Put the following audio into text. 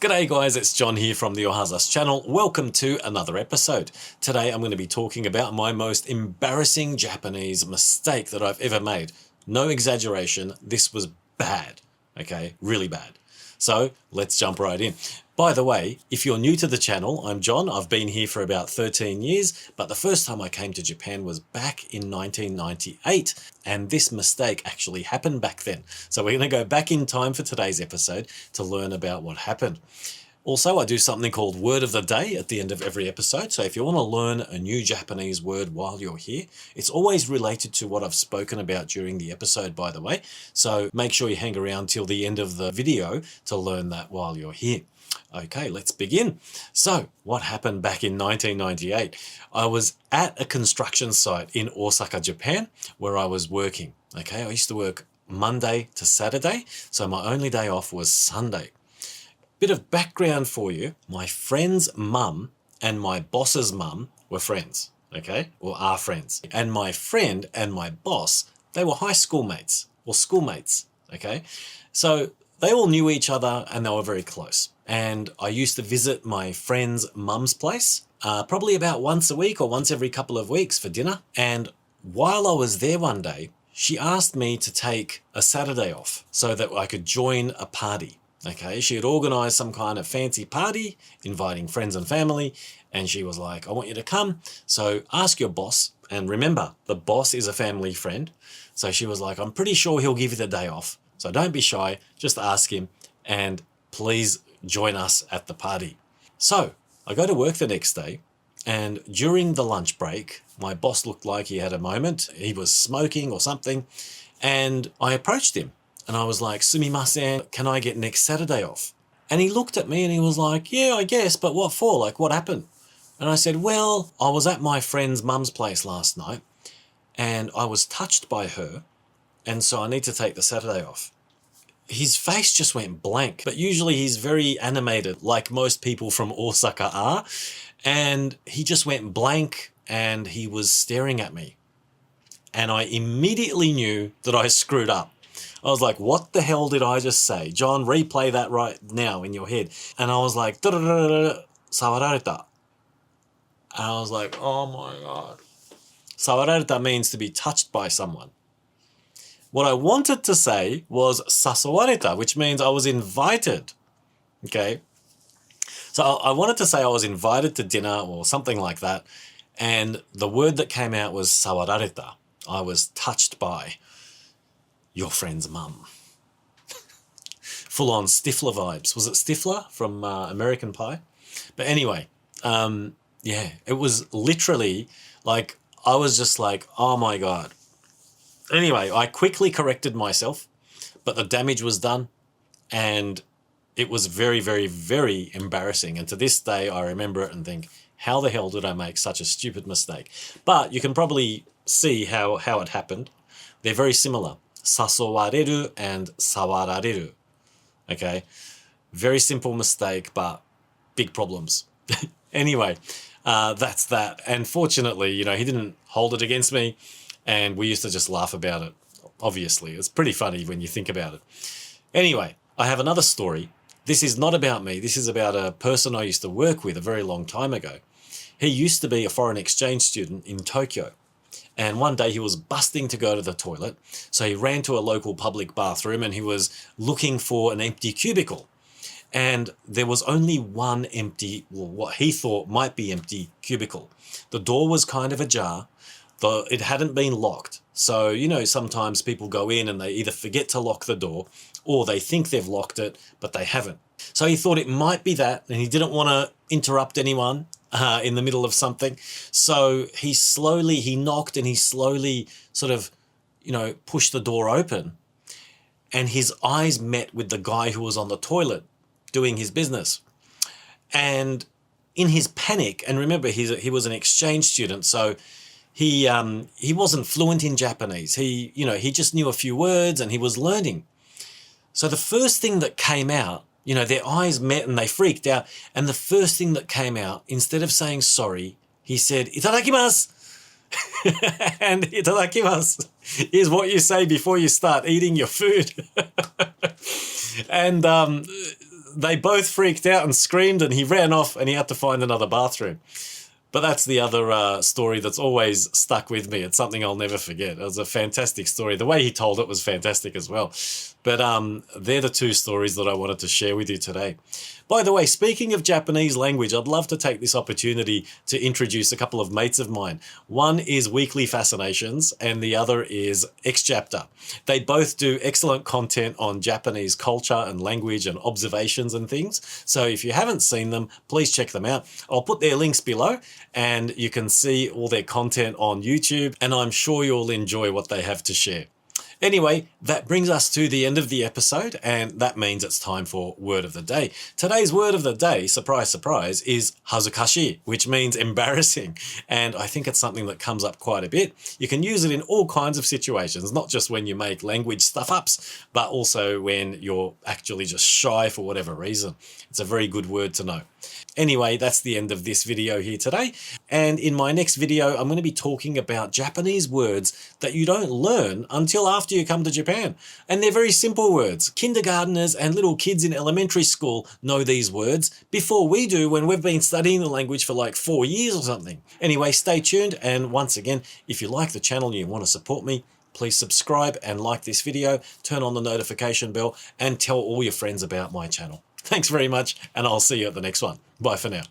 G'day guys, it's John here from the Ohazassu channel. Welcome to another episode. Today I'm going to be talking about my most embarrassing Japanese mistake that I've ever made. No exaggeration, this was bad, okay? Really bad. So let's jump right in. By the way, if you're new to the channel, I'm John. I've been here for about 13 years, but the first time I came to Japan was back in 1998, and this mistake actually happened back then. So we're going to go back in time for today's episode to learn about what happened. Also, I do something called Word of the Day at the end of every episode. So if you want to learn a new Japanese word while you're here, it's always related to what I've spoken about during the episode, by the way. So make sure you hang around till the end of the video to learn that while you're here. Okay, let's begin. So what happened back in 1998? I was at a construction site in Osaka, Japan, where I was working. Okay, I used to work Monday to Saturday, so my only day off was Sunday. Bit of background for you. My friend's mum and my boss's mum were friends, okay, or are friends. And my friend and my boss, they were high school mates or schoolmates, okay? So they all knew each other and they were very close. And I used to visit my friend's mum's place, probably about once a week or once every couple of weeks for dinner. And while I was there one day, she asked me to take a Saturday off so that I could join a party. Okay, she had organized some kind of fancy party, inviting friends and family, and she was like, I want you to come, so ask your boss. And remember, the boss is a family friend. So she was like, I'm pretty sure he'll give you the day off. So don't be shy, just ask him, and please join us at the party. So I go to work the next day, and during the lunch break, my boss looked like he had a moment. He was smoking or something, and I approached him. And I was like, sumimasen, can I get next Saturday off? And he looked at me and he was like, yeah, I guess, but what for? Like, what happened? And I said, well, I was at my friend's mum's place last night and I was touched by her. And so I need to take the Saturday off. His face just went blank, but usually he's very animated, like most people from Osaka are. And he just went blank and he was staring at me. And I immediately knew that I screwed up. I was like, what the hell did I just say? John, replay that right now in your head. And I was like, sawarareta. And I was like, oh my God. Sawarareta means to be touched by someone. What I wanted to say was sasowareta, which means I was invited. Okay. So I wanted to say I was invited to dinner or something like that. And the word that came out was sawarareta. I was touched by your friend's mum. Full on Stifler vibes. Was it Stifler from American Pie? But anyway, yeah, it was literally like, I was just like, oh my God. Anyway, I quickly corrected myself, but the damage was done and it was very, very, very embarrassing. And to this day, I remember it and think, how the hell did I make such a stupid mistake? But you can probably see how it happened. They're very similar. Sasowareru and sawarareru. Okay, very simple mistake, but big problems. Anyway, that's that. And fortunately, you know, he didn't hold it against me, and we used to just laugh about it. Obviously, it's pretty funny when you think about it. Anyway, I have another story. This is not about me. This is about a person I used to work with a very long time ago. He used to be a foreign exchange student in Tokyo. And one day he was busting to go to the toilet. So he ran to a local public bathroom and he was looking for an empty cubicle. And there was only one empty, well, what he thought might be empty cubicle. The door was kind of ajar. It hadn't been locked. So, you know, sometimes people go in and they either forget to lock the door or they think they've locked it, but they haven't. So he thought it might be that, and he didn't want to interrupt anyone in the middle of something. So he knocked and he slowly sort of, you know, pushed the door open, and his eyes met with the guy who was on the toilet doing his business. And in his panic, and remember, he was an exchange student, so he wasn't fluent in Japanese. He just knew a few words and he was learning. So the first thing that came out, you know, their eyes met and they freaked out. And the first thing that came out, instead of saying sorry, he said, "Itadakimasu." And "Itadakimasu" is what you say before you start eating your food. And they both freaked out and screamed, and he ran off and he had to find another bathroom. But that's the other story that's always stuck with me. It's something I'll never forget. It was a fantastic story. The way he told it was fantastic as well. But they're the two stories that I wanted to share with you today. By the way, speaking of Japanese language, I'd love to take this opportunity to introduce a couple of mates of mine. One is Weekly Fascinations and the other is Exjapter. They both do excellent content on Japanese culture and language and observations and things. So if you haven't seen them, please check them out. I'll put their links below and you can see all their content on YouTube, and I'm sure you'll enjoy what they have to share. Anyway, that brings us to the end of the episode, and that means it's time for Word of the Day. Today's Word of the Day, surprise, surprise, is hazukashi, which means embarrassing. And I think it's something that comes up quite a bit. You can use it in all kinds of situations, not just when you make language stuff-ups, but also when you're actually just shy for whatever reason. It's a very good word to know. Anyway, that's the end of this video here today. And in my next video, I'm going to be talking about Japanese words that you don't learn until after you come to Japan. And they're very simple words. Kindergarteners and little kids in elementary school know these words before we do when we've been studying the language for like 4 years or something. Anyway, stay tuned. And once again, if you like the channel and you want to support me, please subscribe and like this video, turn on the notification bell, and tell all your friends about my channel. Thanks very much, and I'll see you at the next one. Bye for now.